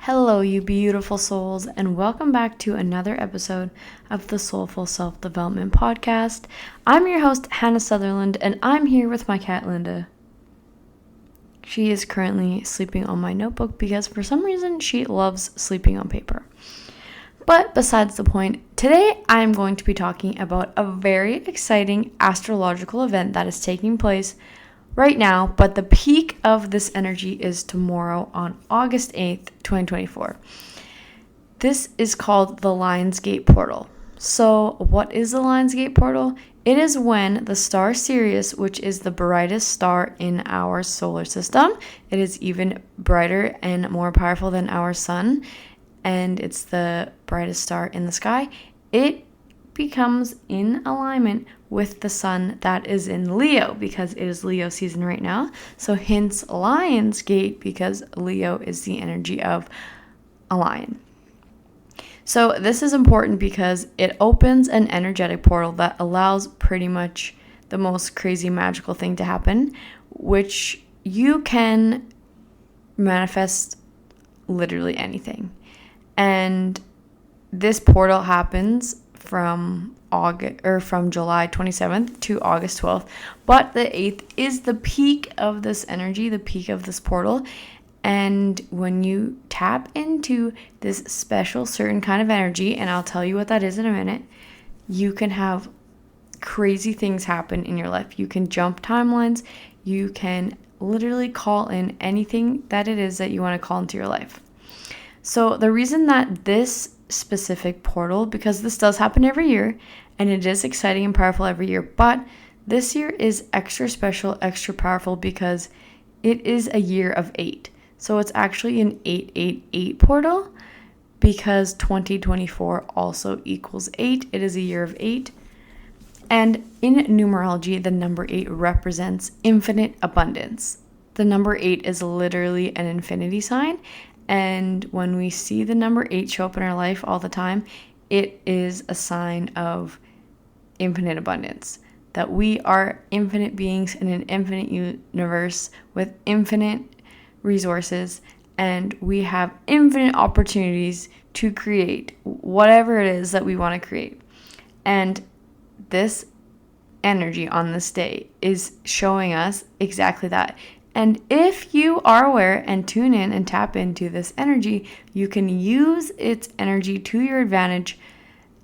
Hello, you beautiful souls, and welcome back to another episode of the Soulful Self-Development Podcast. I'm your host, Hannah Sutherland, and I'm here with my cat, Linda. She is currently sleeping on my notebook because for some reason she loves sleeping on paper. But besides the point, today I'm going to be talking about a very exciting astrological event that is taking place right now, but the peak of this energy is tomorrow on August 8th, 2024. This is called the Lionsgate Portal. So what is the Lionsgate Portal? It is when the star Sirius, which is the brightest star in our solar system, it is even brighter and more powerful than our sun, and it's the brightest star in the sky, it becomes in alignment with the sun that is in Leo, because it is Leo season right now. So hence Lionsgate, because Leo is the energy of a lion. So this is important because it opens an energetic portal that allows pretty much the most crazy magical thing to happen, which you can manifest literally anything. And this portal happens from July 27th to August 12th, but the 8th is the peak of this energy, the peak of this portal. And when you tap into this special certain kind of energy, and I'll tell you what that is in a minute, you can have crazy things happen in your life. You can jump timelines. You can literally call in anything that it is that you want to call into your life. So the reason that this specific portal, because this does happen every year and it is exciting and powerful every year, but this year is extra special, extra powerful because it is a year of 8. So it's actually an 888 portal because 2024 also equals 8. It is a year of 8. And in numerology, the number 8 represents infinite abundance. The number 8 is literally an infinity sign. And when we see the number 8 show up in our life all the time, it is a sign of infinite abundance. That we are infinite beings in an infinite universe with infinite resources, and we have infinite opportunities to create whatever it is that we want to create. And this energy on this day is showing us exactly that. And if you are aware and tune in and tap into this energy, you can use its energy to your advantage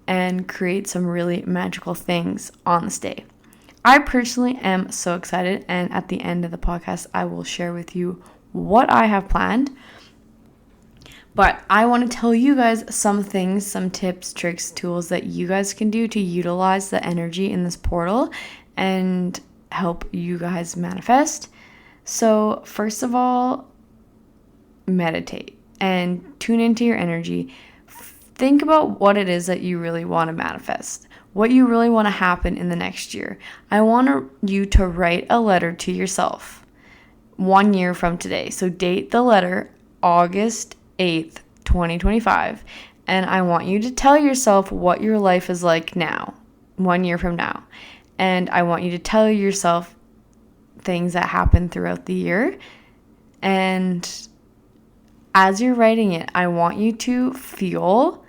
and create some really magical things on this day. I personally am so excited, and at the end of the podcast, I will share with you what I have planned. But I want to tell you guys some things, some tips, tricks, tools that you guys can do to utilize the energy in this portal and help you guys manifest. So first of all, meditate and tune into your energy. Think about what it is that you really want to manifest, what you really want to happen in the next year. I want you to write a letter to yourself 1 year from today. So date the letter August 8th, 2025. And I want you to tell yourself what your life is like now, 1 year from now. And I want you to tell yourself things that happen throughout the year. And as you're writing it, I want you to feel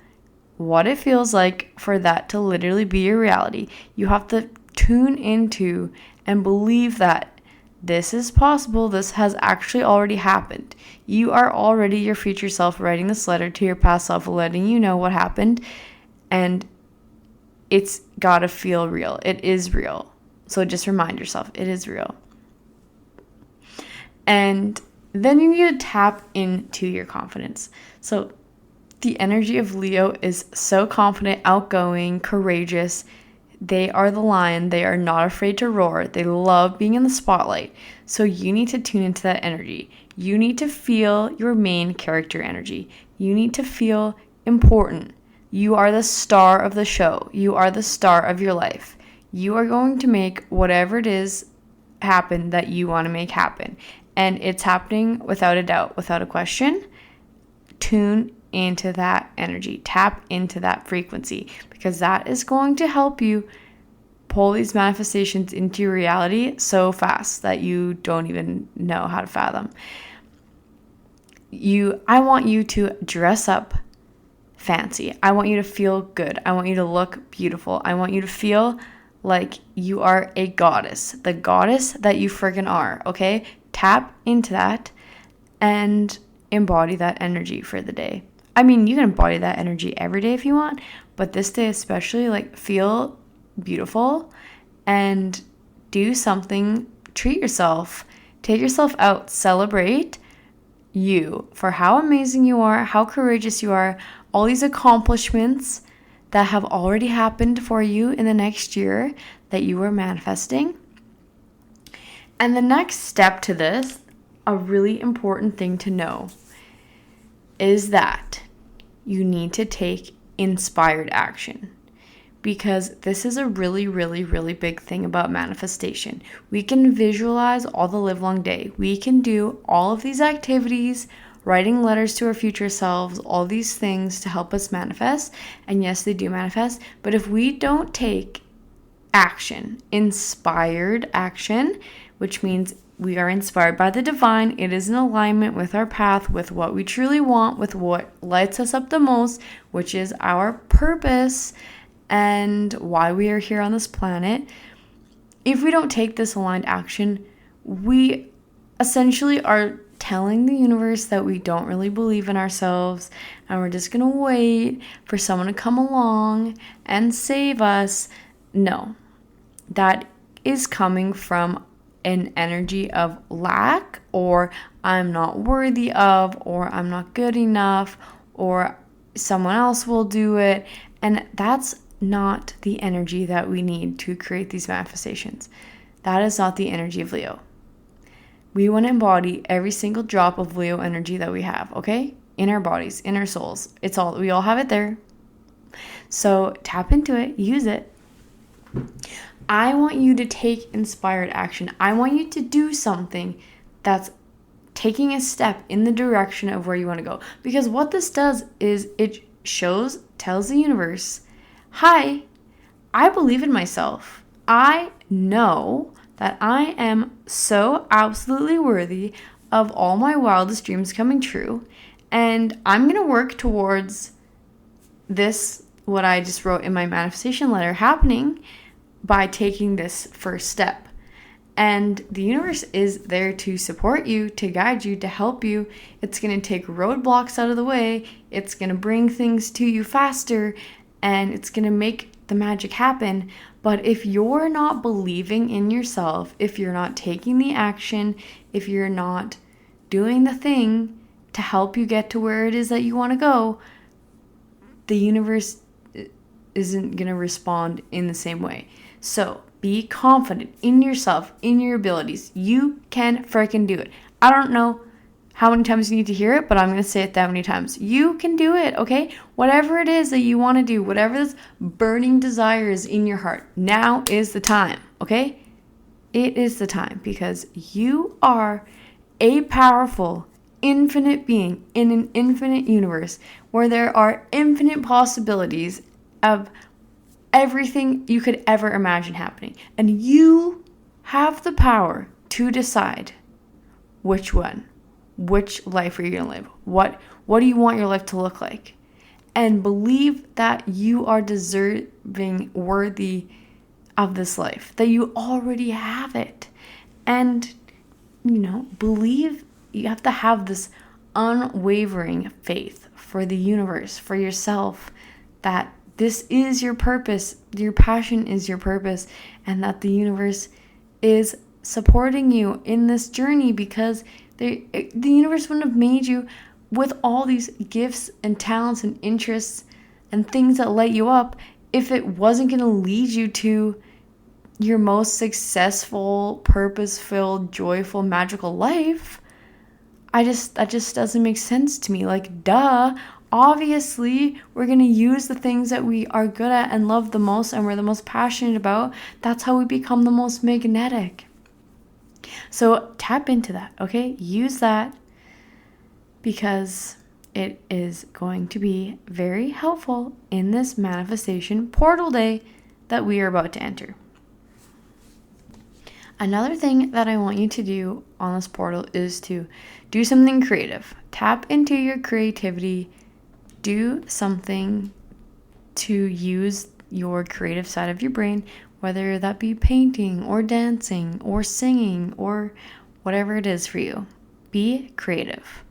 what it feels like for that to literally be your reality. You have to tune into and believe that this is possible. This has actually already happened. You are already your future self writing this letter to your past self, letting you know what happened. And it's got to feel real. It is real. So just remind yourself, it is real. And then you need to tap into your confidence. So the energy of Leo is so confident, outgoing, courageous. They are the lion. They are not afraid to roar. They love being in the spotlight. So you need to tune into that energy. You need to feel your main character energy. You need to feel important. You are the star of the show. You are the star of your life. You are going to make whatever it is happen that you want to make happen. And it's happening without a doubt, without a question. Tune into that energy. Tap into that frequency, because that is going to help you pull these manifestations into your reality so fast that you don't even know how to fathom. I want you to dress up fancy. I want you to feel good. I want you to look beautiful. I want you to feel like you are a goddess, the goddess that you friggin' are, okay? Tap into that and embody that energy for the day. I mean, you can embody that energy every day if you want, but this day especially, like, feel beautiful and do something. Treat yourself. Take yourself out. Celebrate you for how amazing you are, how courageous you are, all these accomplishments that have already happened for you in the next year that you are manifesting. And the next step to this, a really important thing to know, is that you need to take inspired action. Because this is a really, really, really big thing about manifestation. We can visualize all the livelong day. We can do all of these activities, writing letters to our future selves, all these things to help us manifest. And yes, they do manifest. But if we don't take action, inspired action, which means we are inspired by the divine, it is in alignment with our path, with what we truly want, with what lights us up the most, which is our purpose and why we are here on this planet. If we don't take this aligned action, we essentially are telling the universe that we don't really believe in ourselves and we're just gonna wait for someone to come along and save us. No, that is coming from an energy of lack, or I'm not worthy of, or I'm not good enough, or someone else will do it. And that's not the energy that we need to create these manifestations. That is not the energy of Leo. We want to embody every single drop of Leo energy that we have, okay? In our bodies, in our souls. We all have it there. So tap into it, use it. I want you to take inspired action. I want you to do something that's taking a step in the direction of where you want to go. Because what this does is it tells the universe, hi, I believe in myself. I know that I am so absolutely worthy of all my wildest dreams coming true. And I'm going to work towards this, what I just wrote in my manifestation letter, happening by taking this first step. And the universe is there to support you, to guide you, to help you. It's going to take roadblocks out of the way. It's going to bring things to you faster, and it's going to make the magic happen. But if you're not believing in yourself, if you're not taking the action, if you're not doing the thing to help you get to where it is that you want to go, the universe isn't going to respond in the same way. So be confident in yourself, in your abilities. You can freaking do it. I don't know how many times you need to hear it, but I'm going to say it that many times. You can do it, okay? Whatever it is that you want to do, whatever this burning desire is in your heart, now is the time, okay? It is the time, because you are a powerful, infinite being in an infinite universe where there are infinite possibilities of everything you could ever imagine happening. And you have the power to decide which life are you going to live? What do you want your life to look like? And believe that you are deserving, worthy of this life, that you already have it. And, believe, you have to have this unwavering faith for the universe, for yourself, that this is your purpose, your passion is your purpose, and that the universe is supporting you in this journey, because the universe wouldn't have made you with all these gifts and talents and interests and things that light you up if it wasn't going to lead you to your most successful, purpose-filled, joyful, magical life. That just doesn't make sense to me. Like, duh. Obviously, we're going to use the things that we are good at and love the most and we're the most passionate about. That's how we become the most magnetic. So tap into that, okay? Use that, because it is going to be very helpful in this manifestation portal day that we are about to enter. Another thing that I want you to do on this portal is to do something creative. tap into your creativity. Do something to use your creative side of your brain, whether that be painting or dancing or singing or whatever it is for you. Be creative,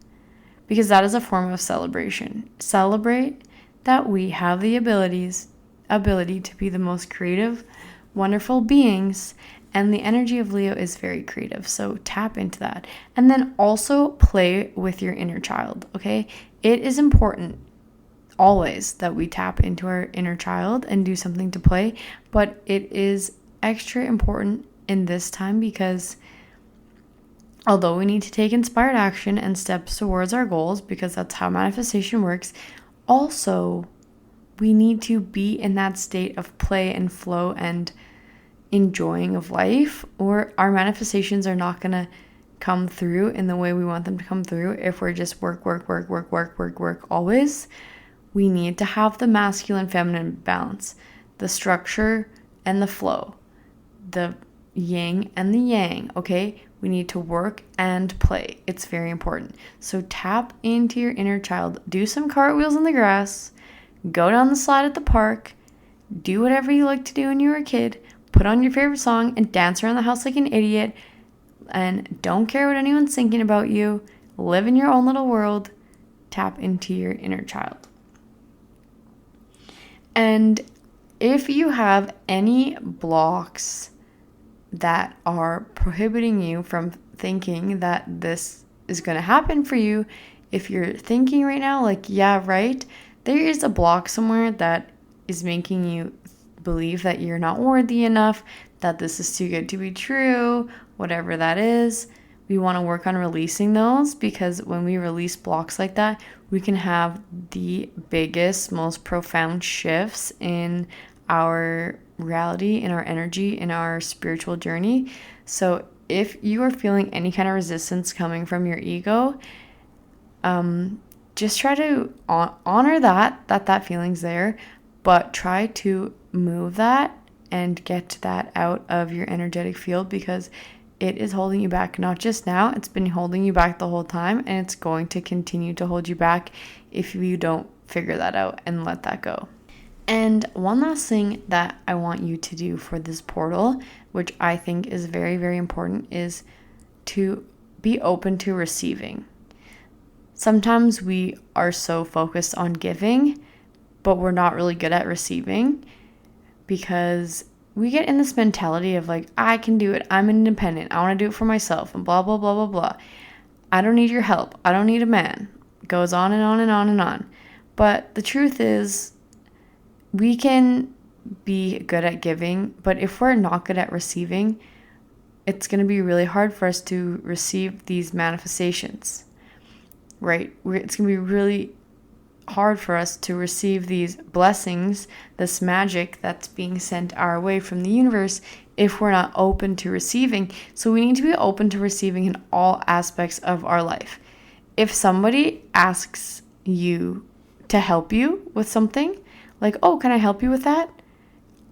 because that is a form of celebration. Celebrate that we have the ability to be the most creative, wonderful beings, and the energy of Leo is very creative. So tap into that. And then also play with your inner child, okay? It is important always that we tap into our inner child and do something to play, but it is extra important in this time because although we need to take inspired action and steps towards our goals, because that's how manifestation works, also we need to be in that state of play and flow and enjoying of life, or our manifestations are not going to come through in the way we want them to come through if we're just work always. We need to have the masculine feminine balance, the structure and the flow, the yin and the yang, okay? We need to work and play. It's very important. So tap into your inner child. Do some cartwheels in the grass. Go down the slide at the park. Do whatever you liked to do when you were a kid. Put on your favorite song and dance around the house like an idiot. And don't care what anyone's thinking about you. Live in your own little world. Tap into your inner child. And if you have any blocks that are prohibiting you from thinking that this is going to happen for you, if you're thinking right now, like, yeah, right, there is a block somewhere that is making you believe that you're not worthy enough, that this is too good to be true, whatever that is, we want to work on releasing those, because when we release blocks like that, we can have the biggest, most profound shifts in our reality, in our energy, in our spiritual journey. So if you are feeling any kind of resistance coming from your ego, just try to honor that feeling's there, but try to move that and get that out of your energetic field, because it is holding you back. Not just now, it's been holding you back the whole time, and it's going to continue to hold you back if you don't figure that out and let that go. And one last thing that I want you to do for this portal, which I think is very, very important, is to be open to receiving. Sometimes we are so focused on giving, but we're not really good at receiving, because we get in this mentality of like, I can do it, I'm independent, I want to do it for myself, and blah, blah, blah, blah, blah. I don't need your help, I don't need a man. It goes on and on and on and on. But the truth is, we can be good at giving, but if we're not good at receiving, it's going to be really hard for us to receive these manifestations, right? It's going to be really hard for us to receive these blessings, this magic that's being sent our way from the universe, if we're not open to receiving. So we need to be open to receiving in all aspects of our life. If somebody asks you to help you with something, like, oh, can I help you with that?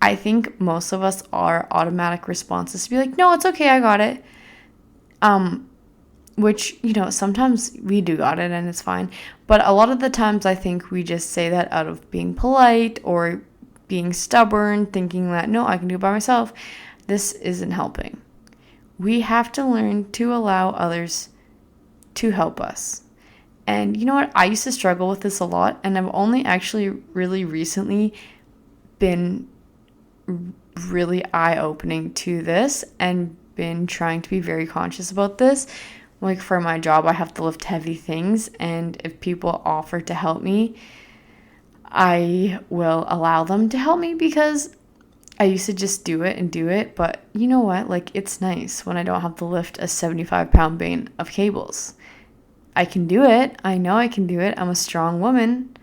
I think most of us, our automatic response is to be like, no, it's okay, I got it. Which, sometimes we do got it and it's fine. But a lot of the times I think we just say that out of being polite or being stubborn, thinking that, no, I can do it by myself. This isn't helping. We have to learn to allow others to help us. And you know what? I used to struggle with this a lot, and I've only actually really recently been really eye-opening to this and been trying to be very conscious about this. Like for my job, I have to lift heavy things, and if people offer to help me, I will allow them to help me, because I used to just do it. But you know what? Like, it's nice when I don't have to lift a 75-pound bane of cables. I can do it. I know I can do it. I'm a strong woman.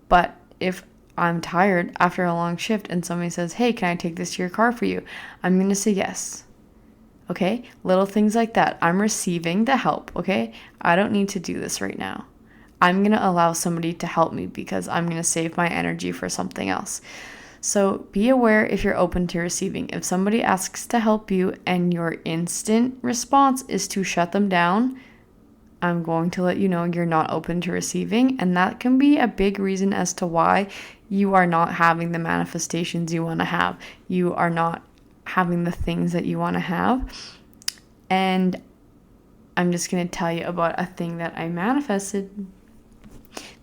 But if I'm tired after a long shift and somebody says, hey, can I take this to your car for you? I'm going to say yes. Okay? Little things like that. I'm receiving the help. Okay? I don't need to do this right now. I'm going to allow somebody to help me because I'm going to save my energy for something else. So be aware if you're open to receiving. If somebody asks to help you and your instant response is to shut them down, I'm going to let you know you're not open to receiving. And that can be a big reason as to why you are not having the manifestations you want to have. You are not having the things that you want to have. And I'm just going to tell you about a thing that I manifested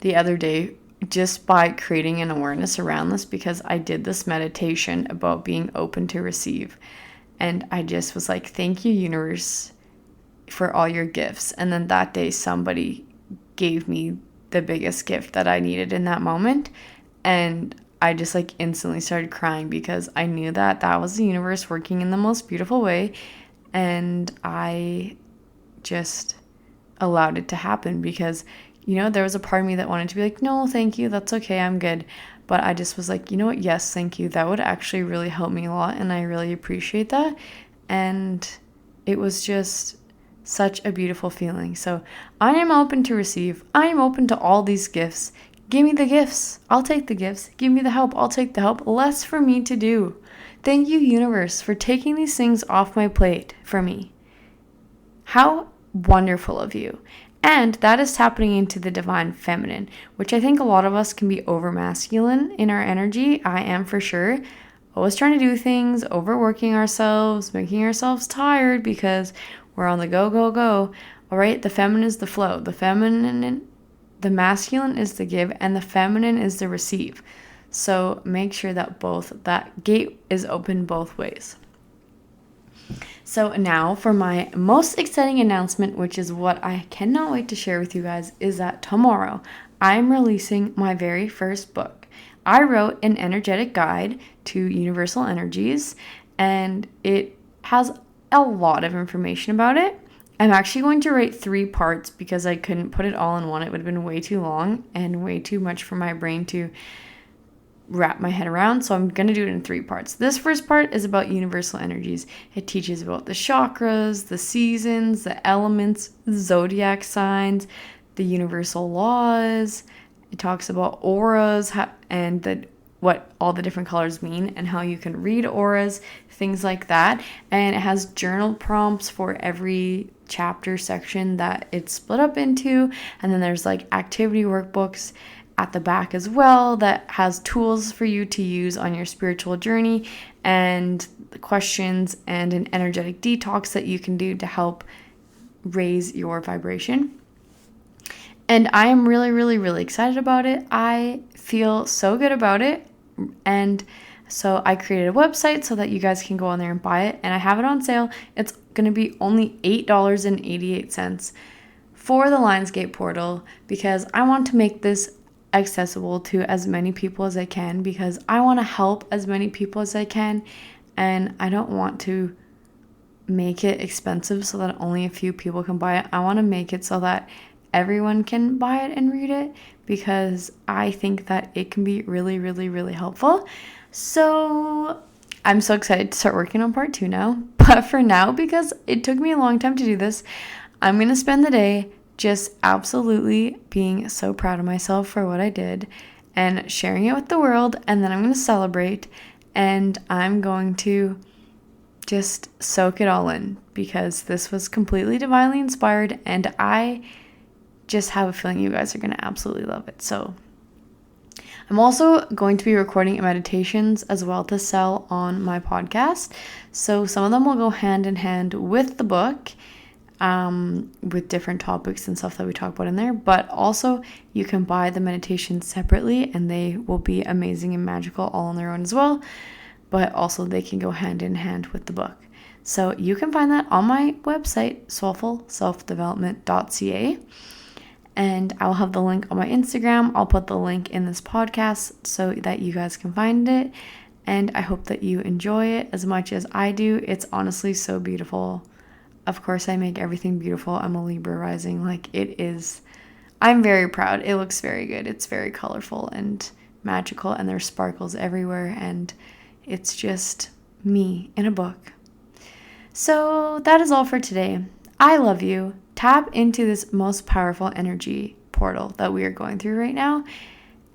the other day just by creating an awareness around this, because I did this meditation about being open to receive. And I just was like, thank you, universe, for all your gifts. And then that day somebody gave me the biggest gift that I needed in that moment. And I just like instantly started crying, because I knew that that was the universe working in the most beautiful way. And I just allowed it to happen, because, you know, there was a part of me that wanted to be like, no, thank you, that's okay, I'm good. But I just was like, you know what, yes, thank you. That would actually really help me a lot, and I really appreciate that. And it was just such a beautiful feeling. So I am open to receive. I am open to all these gifts. Give me the gifts. I'll take the gifts. Give me the help. I'll take the help. Less for me to do. Thank you, universe, for taking these things off my plate for me. How wonderful of you. And that is tapping into the divine feminine, which I think a lot of us can be over masculine in our energy. I am for sure. Always trying to do things, overworking ourselves, making ourselves tired because we're on the go, go, go. All right, the feminine is the flow. The masculine is the give, and the feminine is the receive. So make sure that that gate is open both ways. So now for my most exciting announcement, which is what I cannot wait to share with you guys, is that tomorrow I'm releasing my very first book. I wrote an energetic guide to universal energies, and it has a lot of information about it. I'm actually going to write 3 parts because I couldn't put it all in one. It would have been way too long and way too much for my brain to wrap my head around, so I'm going to do it in 3 parts. This first part is about universal energies. It teaches about the chakras, the seasons, the elements, the zodiac signs, the universal laws. It talks about auras and what all the different colors mean and how you can read auras, things like that. And it has journal prompts for every chapter section that it's split up into. And then there's like activity workbooks at the back as well that has tools for you to use on your spiritual journey, and questions and an energetic detox that you can do to help raise your vibration. And I am really, really, really excited about it. I feel so good about it. And so I created a website so that you guys can go on there and buy it. And I have it on sale. It's going to be only $8.88 for the Lionsgate portal, because I want to make this accessible to as many people as I can, because I want to help as many people as I can, and I don't want to make it expensive so that only a few people can buy it. I want to make it so that everyone can buy it and read it, because I think that it can be really, really, really helpful. So I'm so excited to start working on part 2 now. But for now, because it took me a long time to do this, I'm going to spend the day just absolutely being so proud of myself for what I did and sharing it with the world. And then I'm going to celebrate, and I'm going to just soak it all in, because this was completely divinely inspired, and I just have a feeling you guys are going to absolutely love it. So I'm also going to be recording meditations as well to sell on my podcast. So some of them will go hand in hand with the book, with different topics and stuff that we talk about in there. But also you can buy the meditations separately, and they will be amazing and magical all on their own as well. But also they can go hand in hand with the book. So you can find that on my website, soulfulselfdevelopment.ca. And I'll have the link on my Instagram. I'll put the link in this podcast so that you guys can find it. And I hope that you enjoy it as much as I do. It's honestly so beautiful. Of course, I make everything beautiful. I'm a Libra rising. Like, it is. I'm very proud. It looks very good. It's very colorful and magical, and there's sparkles everywhere. And it's just me in a book. So that is all for today. I love you. Tap into this most powerful energy portal that we are going through right now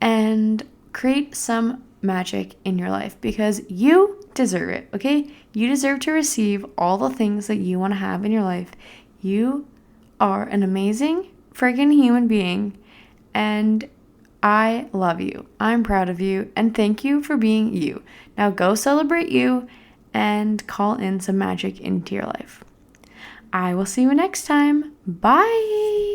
and create some magic in your life, because you deserve it, okay? You deserve to receive all the things that you want to have in your life. You are an amazing friggin' human being, and I love you. I'm proud of you, and thank you for being you. Now go celebrate you and call in some magic into your life. I will see you next time. Bye!